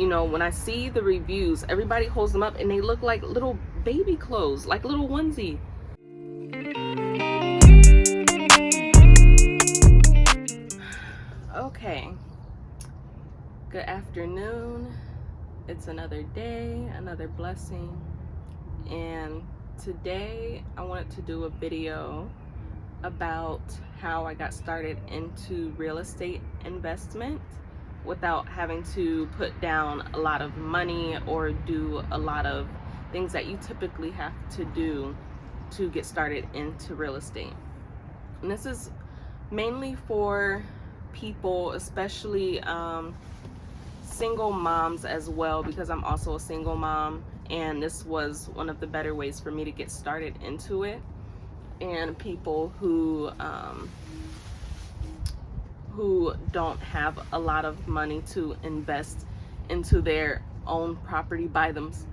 you know, when I see the reviews, everybody holds them up and they look like little baby clothes, like little onesie. Okay, good afternoon. It's another day, another blessing, and today I wanted to do a video about how I got started into real estate investment without having to put down a lot of money or do a lot of things that you typically have to do to get started into real estate. And this is mainly for people, especially single moms as well, because I'm also a single mom, and this was one of the better ways for me to get started into it. And people who don't have a lot of money to invest into their own property by themselves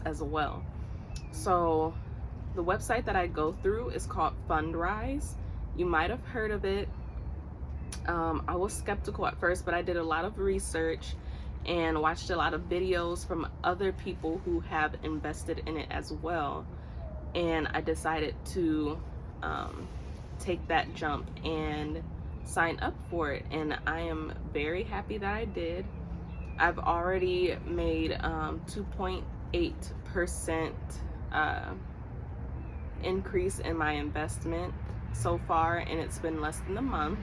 as well. So the website that I go through is called Fundrise. You might have heard of it. I was skeptical at first, but I did a lot of research and watched a lot of videos from other people who have invested in it as well. And I decided to take that jump and sign up for it, and I am very happy that I did. I've already made 2.8% increase in my investment so far, and it's been less than a month,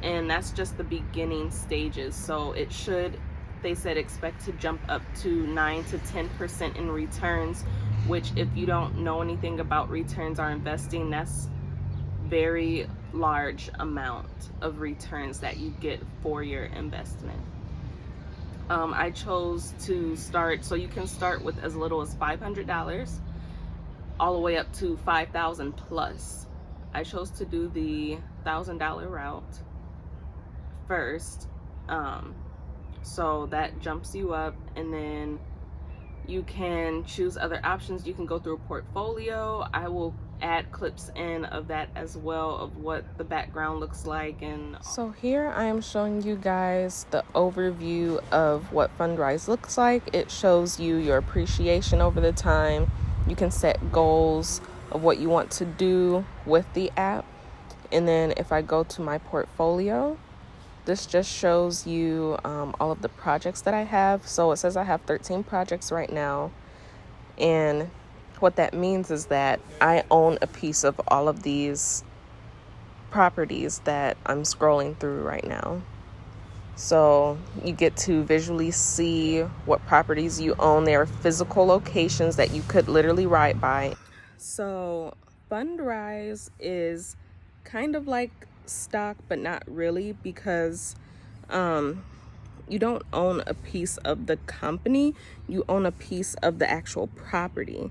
and that's just the beginning stages. So it should, they said, expect to jump up to 9 to 10% in returns, which, if you don't know anything about returns or investing, that's very large amount of returns that you get for your investment. I chose to start, so you can start with as little as $500 all the way up to $5,000 plus. I chose to do the $1,000 route first, so that jumps you up, and then you can choose other options. You can go through a portfolio. I will add clips in of that as well, of what the background looks like. And so here I am showing you guys the overview of what Fundrise looks like. It shows you your appreciation over the time. You can set goals of what you want to do with the app. And then if I go to my portfolio, this just shows you all of the projects that I have. So it says I have 13 projects right now. And what that means is that I own a piece of all of these properties that I'm scrolling through right now. So you get to visually see what properties you own. There are physical locations that you could literally ride by. So Fundrise is kind of like stock, but not really, because you don't own a piece of the company, you own a piece of the actual property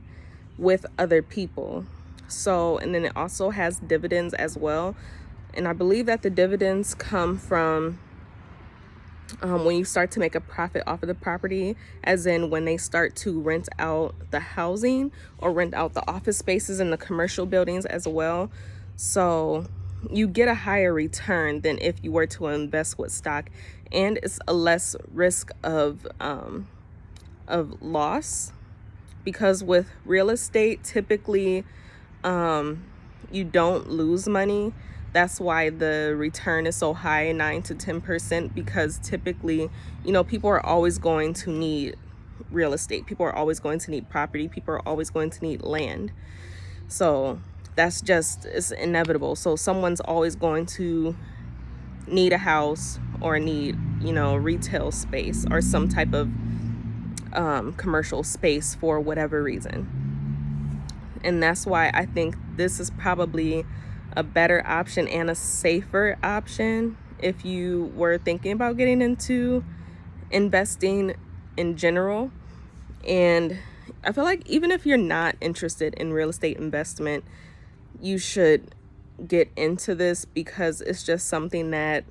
with other people. So, and then it also has dividends as well, and I believe that the dividends come from when you start to make a profit off of the property, as in when they start to rent out the housing or rent out the office spaces in the commercial buildings as well. So you get a higher return than if you were to invest with stock, and it's a less risk of loss, because with real estate, typically you don't lose money. That's why the return is so high, 9 to 10%, because typically, you know, people are always going to need real estate. People are always going to need property. People are always going to need land. So that's just, it's inevitable. So someone's always going to need a house or need, you know, retail space or some type of commercial space for whatever reason. And that's why I think this is probably a better option and a safer option if you were thinking about getting into investing in general. And I feel like even if you're not interested in real estate investment, you should get into this, because it's just something that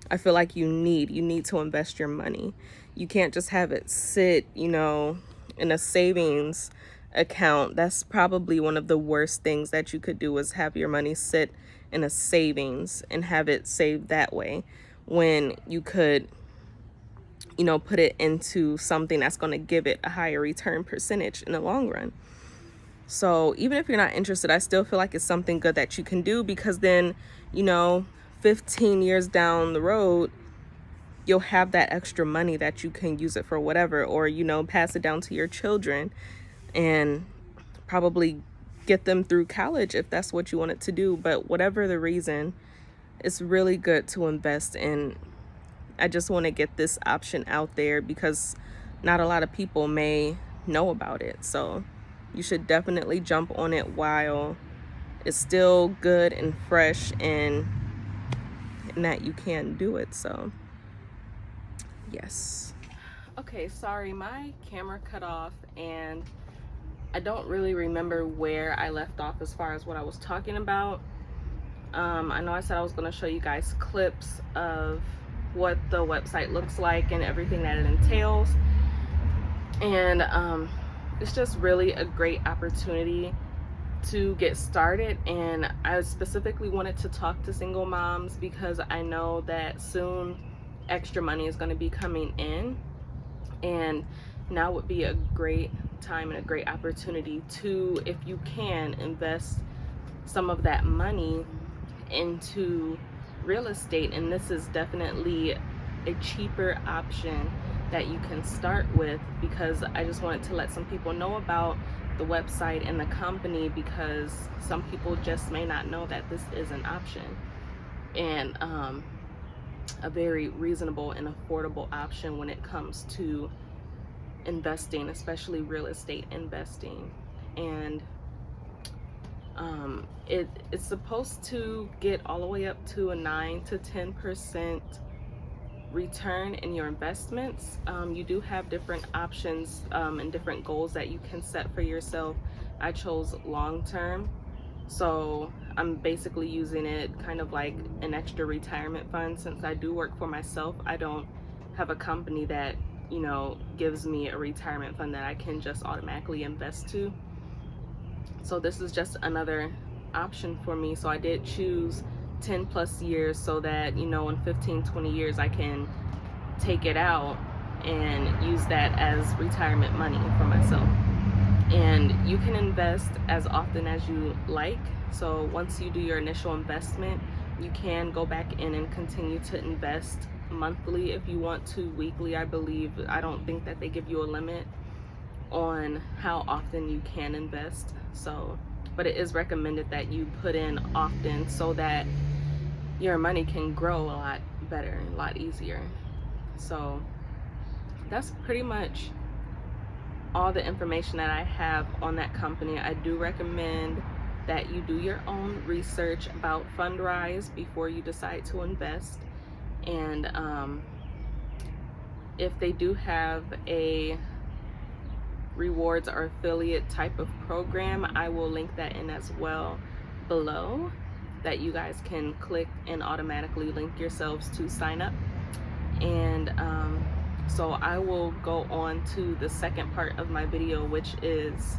I feel like you need to invest your money. You can't just have it sit, you know, in a savings account. That's probably one of the worst things that you could do, is have your money sit in a savings and have it saved that way, when you could you know, put it into something that's going to give it a higher return percentage in the long run. So even if you're not interested, I still feel like it's something good that you can do, because then, you know, 15 years down the road, you'll have that extra money that you can use it for whatever, or, you know, pass it down to your children and probably get them through college if that's what you want it to do. But whatever the reason, it's really good to invest in. I just want to get this option out there because not a lot of people may know about it. So you should definitely jump on it while it's still good and fresh, and that you can do it. So yes. Okay, sorry, my camera cut off and I don't really remember where I left off as far as what I was talking about. I know I said I was going to show you guys clips of what the website looks like and everything that it entails. And it's just really a great opportunity to get started. And I specifically wanted to talk to single moms because I know that soon extra money is going to be coming in, and now would be a great time and a great opportunity to, if you can, invest some of that money into real estate. And this is definitely a cheaper option that you can start with, because I just wanted to let some people know about the website and the company, because some people just may not know that this is an option, and a very reasonable and affordable option when it comes to investing, especially real estate investing. And it's supposed to get all the way up to a 9 to 10% return in your investments. You do have different options and different goals that you can set for yourself. I chose long term, so I'm basically using it kind of like an extra retirement fund. Since I do work for myself, I don't have a company that, you know, gives me a retirement fund that I can just automatically invest to. So this is just another option for me. So I did choose 10 plus years so that, you know, in 15-20 years I can take it out and use that as retirement money for myself. And you can invest as often as you like. So once you do your initial investment, you can go back in and continue to invest monthly if you want to, weekly, I believe. I don't think that they give you a limit on how often you can invest. So, but it is recommended that you put in often so that your money can grow a lot better, a lot easier. So that's pretty much all the information that I have on that company. I do recommend that you do your own research about Fundrise before you decide to invest. And if they do have a rewards or affiliate type of program, I will link that in as well below, that you guys can click and automatically link yourselves to sign up. And so I will go on to the second part of my video, which is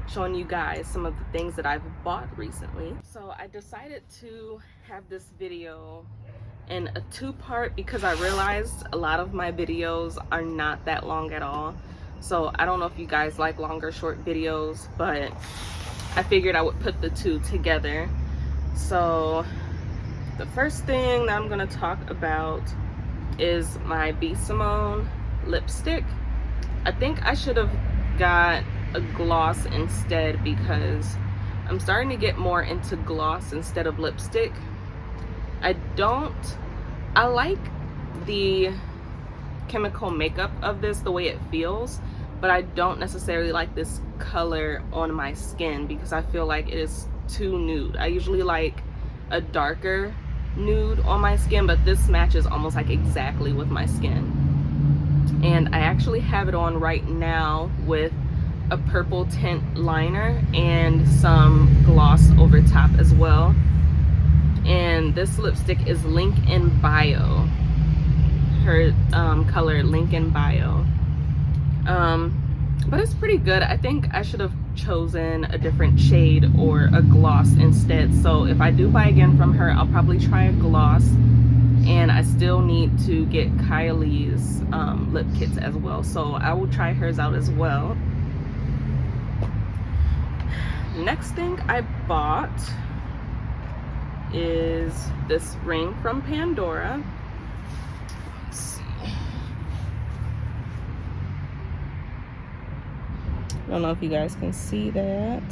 showing you guys some of the things that I've bought recently. So I decided to have this video in a two-part because I realized a lot of my videos are not that long at all. So I don't know if you guys like longer short videos, but I figured I would put the two together. So the first thing that I'm gonna talk about is my Besamone lipstick. I think I should have got a gloss instead because I'm starting to get more into gloss instead of lipstick. I like the chemical makeup of this, the way it feels, but I don't necessarily like this color on my skin because I feel like it is too nude. I usually like a darker nude on my skin, but this matches almost like exactly with my skin. And I actually have it on right now with a purple tint liner and some gloss over top as well. And this lipstick is link in bio. Her color link in bio. But it's pretty good. I think I should have chosen a different shade or a gloss instead. So if I do buy again from her, I'll probably try a gloss and I still need to get Kylie's lip kits as well, so I will try hers out as well. Next thing I bought is this ring from Pandora. Let's see. I don't know if you guys can see that.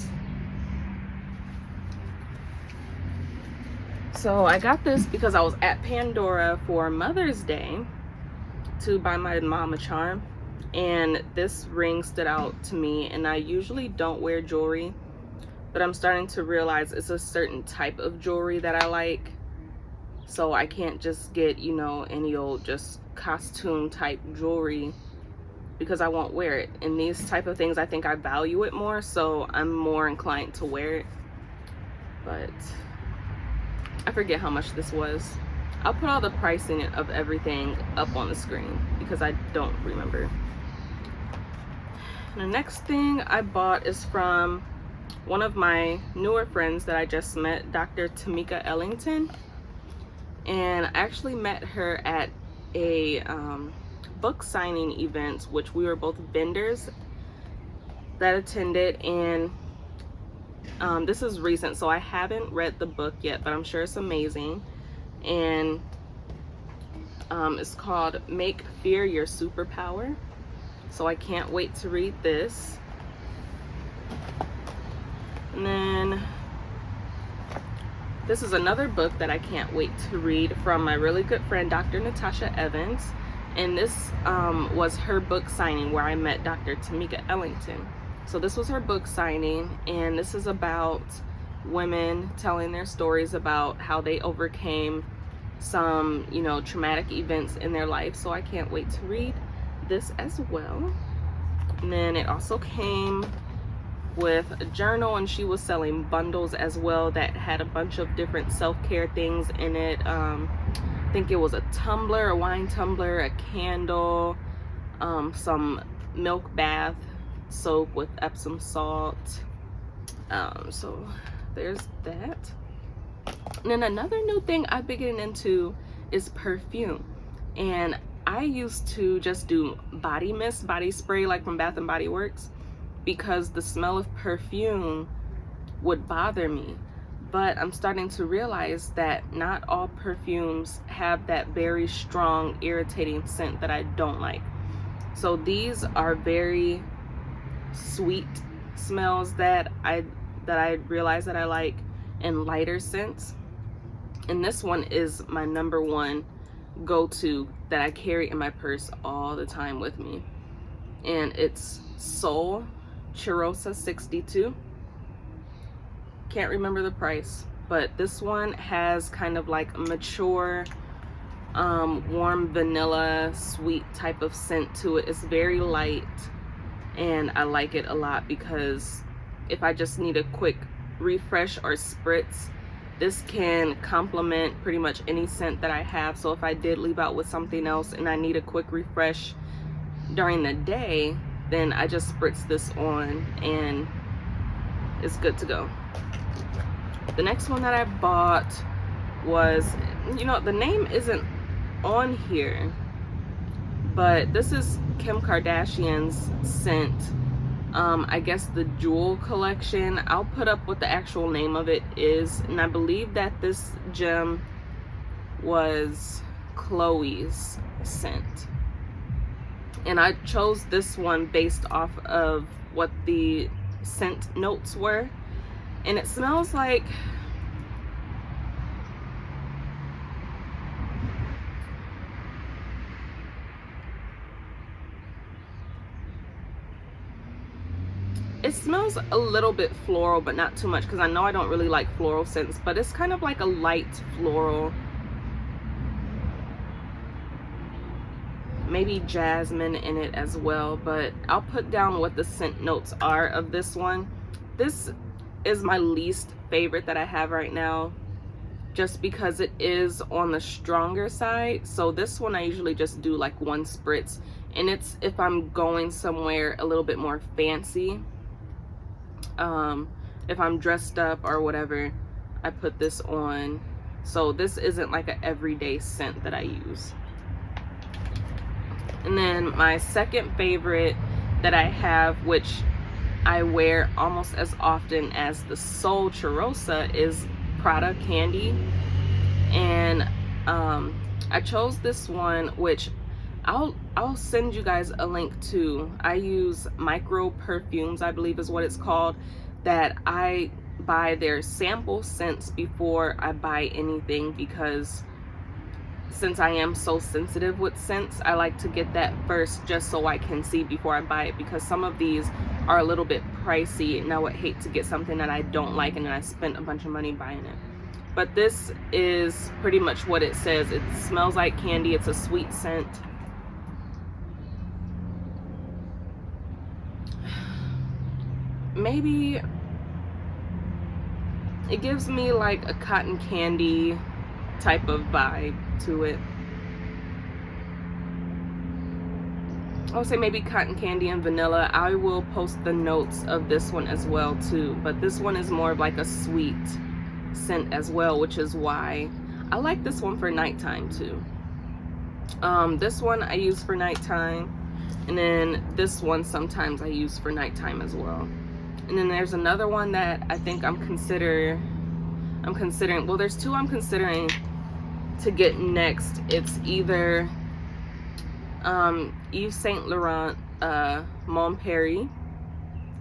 So I got this because I was at Pandora for Mother's Day to buy my mom a charm, and this ring stood out to me. And I usually don't wear jewelry, but I'm starting to realize it's a certain type of jewelry that I like, so I can't just get, you know, any old just costume type jewelry, because I won't wear it. And these type of things, I think I value it more, so I'm more inclined to wear it. But I forget how much this was. I'll put all the pricing of everything up on the screen because I don't remember. The next thing I bought is from one of my newer friends that I just met, Dr. Tamika Ellington. And I actually met her at a book signing event, which we were both vendors that attended. And this is recent, so I haven't read the book yet, but I'm sure it's amazing. And it's called Make Fear Your Superpower, so I can't wait to read this. And then this is another book that I can't wait to read from my really good friend Dr. Natasha Evans, and this was her book signing where I met Dr. Tamika Ellington. So this was her book signing, and this is about women telling their stories about how they overcame some, you know, traumatic events in their life. So I can't wait to read this as well. And then it also came with a journal, and she was selling bundles as well that had a bunch of different self-care things in it. I think it was a tumbler, a wine tumbler, a candle, some milk bath soap with Epsom salt. So there's that. And then another new thing I've been getting into is perfume. And I used to just do body mist, body spray, like from Bath and Body Works, because the smell of perfume would bother me. But I'm starting to realize that not all perfumes have that very strong, irritating scent that I don't like. So these are very sweet smells that I realize that I like, and lighter scents. And this one is my number one go-to that I carry in my purse all the time with me. And it's Sol Cheirosa 62. Can't remember the price, but this one has kind of like a mature, warm vanilla, sweet type of scent to it. It's very light, and I like it a lot because if I just need a quick refresh or spritz, this can complement pretty much any scent that I have. So if I did leave out with something else and I need a quick refresh during the day, then I just spritz this on and it's good to go. The next one that I bought was, you know, the name isn't on here, but this is Kim Kardashian's scent. I guess the Jewel collection. I'll put up what the actual name of it is, and I believe that this gem was Chloe's scent. And I chose this one based off of what the scent notes were, and it smells like it smells a little bit floral, but not too much, because I know I don't really like floral scents, but it's kind of like a light floral, maybe jasmine in it as well. But I'll put down what the scent notes are of this one. This is my least favorite that I have right now, just because it is on the stronger side. So this one I usually just do like one spritz, and it's if I'm going somewhere a little bit more fancy. If I'm dressed up or whatever, I put this on So this isn't like an everyday scent that I use. And then my second favorite that I have, which I wear almost as often as the Sol Cheirosa, is Prada Candy. And I chose this one, which I'll send you guys a link to. I use micro perfumes, I believe is what it's called, that I buy their sample scents before I buy anything, because since I am so sensitive with scents, I like to get that first just so I can see before I buy it, because some of these are a little bit pricey and I would hate to get something that I don't like and then I spent a bunch of money buying it. But this is pretty much what it says. It smells like candy. It's a sweet scent. Maybe it gives me like a cotton candy type of vibe to it. I would say maybe cotton candy and vanilla. I will post the notes of this one as well too, but this one is more of like a sweet scent as well, which is why I like this one for nighttime too. This one I use for nighttime, and then this one sometimes I use for nighttime as well. And then there's another one that I think I'm considering, well, there's two I'm considering to get next. It's either Yves Saint Laurent Mon Paris,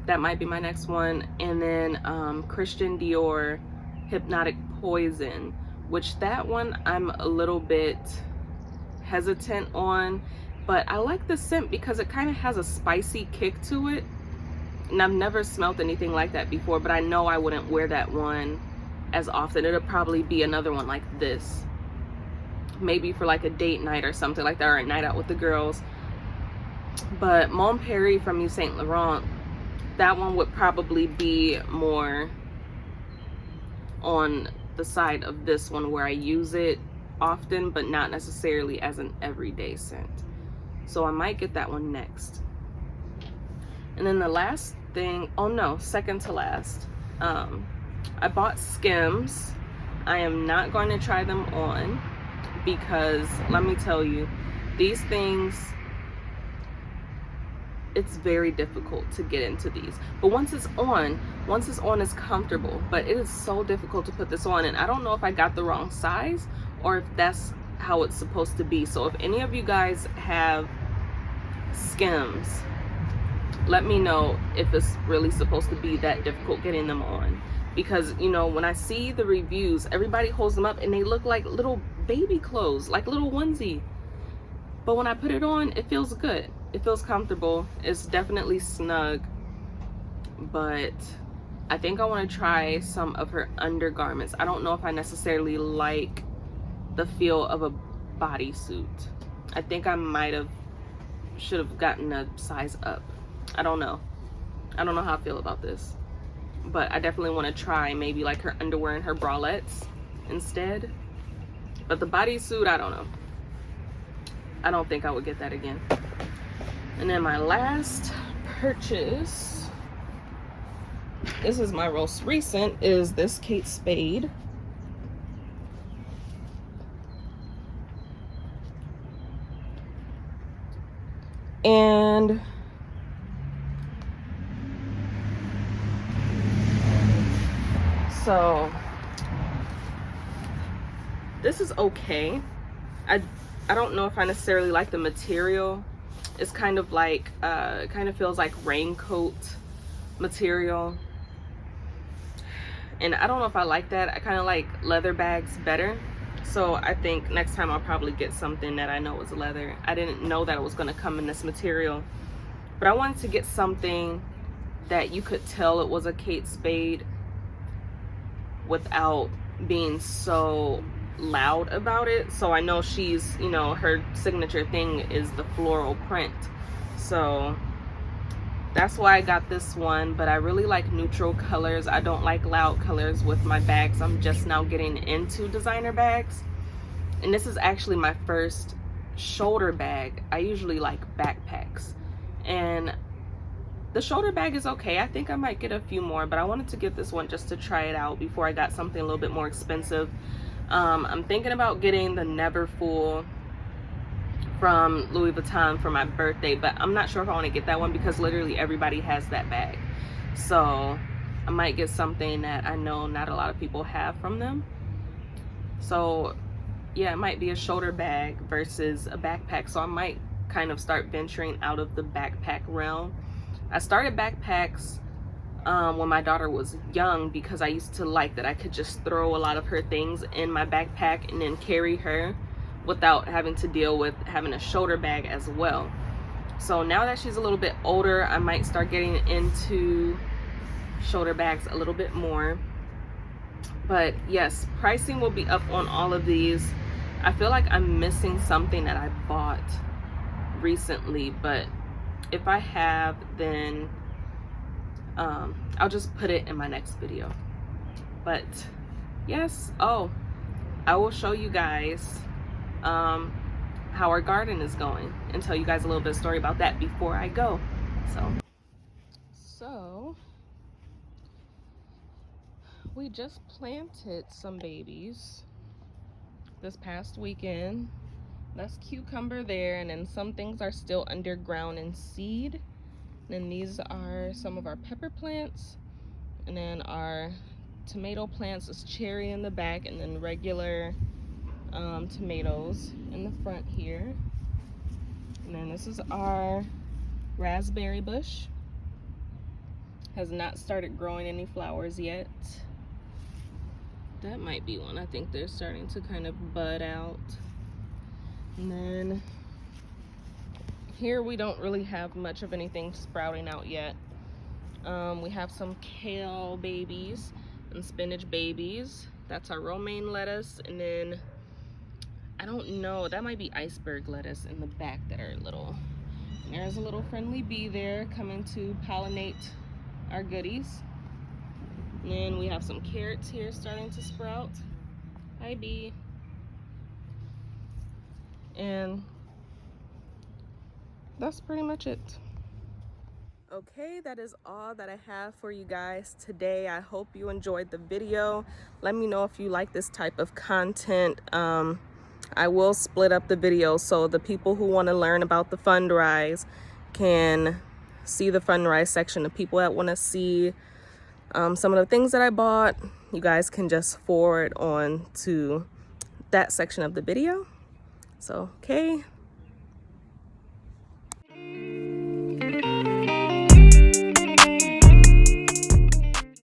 that might be my next one, and then Christian Dior Hypnotic Poison, which that one I'm a little bit hesitant on, but I like the scent because it kind of has a spicy kick to it, and I've never smelled anything like that before, but I know I wouldn't wear that one as often. It'll probably be another one like this, maybe for like a date night or something like that, or a night out with the girls. But Mon Paris from Yves Saint Laurent, that one would probably be more on the side of this one, where I use it often but not necessarily as an everyday scent. So I might get that one next. And then the last thing, oh no, second to last, I bought Skims. I am not going to try them on because let me tell you, these things, it's very difficult to get into these. But once it's on, it's comfortable. But it is so difficult to put this on, and I don't know if I got the wrong size or if that's how it's supposed to be. So if any of you guys have Skims, let me know if it's really supposed to be that difficult getting them on. Because, you know, when I see the reviews, everybody holds them up and they look like little baby clothes, like little onesie. But when I put it on, it feels good. It feels comfortable. It's definitely snug. But I think I want to try some of her undergarments. I don't know if I necessarily like the feel of a bodysuit. I think I should have gotten a size up. I don't know how I feel about this, but I definitely want to try maybe like her underwear and her bralettes instead. But the bodysuit, I don't know. I don't think I would get that again. And then my last purchase, this is my most recent, is this Kate Spade. And so this is okay. I don't know if I necessarily like the material. It's kind of like it kind of feels like raincoat material, and I don't know if I like that. I kind of like leather bags better, so I think next time I'll probably get something that I know is leather. I didn't know that it was going to come in this material, but I wanted to get something that you could tell it was a Kate Spade without being so loud about it. So I know she's, you know, her signature thing is the floral print, so that's why I got this one. But I really like neutral colors. I don't like loud colors with my bags. I'm just now getting into designer bags, and this is actually my first shoulder bag. I usually like backpacks, and the shoulder bag is okay. I think I might get a few more, but I wanted to get this one just to try it out before I got something a little bit more expensive. I'm thinking about getting the Never Full from Louis Vuitton for my birthday, but I'm not sure if I want to get that one because literally everybody has that bag. So I might get something that I know not a lot of people have from them. So yeah, it might be a shoulder bag versus a backpack. So I might kind of start venturing out of the backpack realm. I started backpacks when my daughter was young because I used to like that I could just throw a lot of her things in my backpack and then carry her without having to deal with having a shoulder bag as well. So now that she's a little bit older, I might start getting into shoulder bags a little bit more. But yes, pricing will be up on all of these. I feel like I'm missing something that I bought recently, but if I have, then I'll just put it in my next video. But yes, oh, I will show you guys how our garden is going and tell you guys a little bit of story about that before I go. So we just planted some babies this past weekend. That's cucumber there, and then some things are still underground in seed. And then these are some of our pepper plants, and then our tomato plants is cherry in the back, and then regular tomatoes in the front here. And then this is our raspberry bush. Has not started growing any flowers yet. That might be one. I think they're starting to kind of bud out. And then here we don't really have much of anything sprouting out yet. We have some kale babies and spinach babies. That's our romaine lettuce. And then I don't know, that might be iceberg lettuce in the back that are little. And there's a little friendly bee there coming to pollinate our goodies. And then we have some carrots here starting to sprout. Hi, bee. And that's pretty much it. Okay, that is all that I have for you guys today. I hope you enjoyed the video. Let me know if you like this type of content. I will split up the video so the people who want to learn about the Fundrise can see the Fundrise section. The people that want to see some of the things that I bought, you guys can just forward on to that section of the video. So, okay,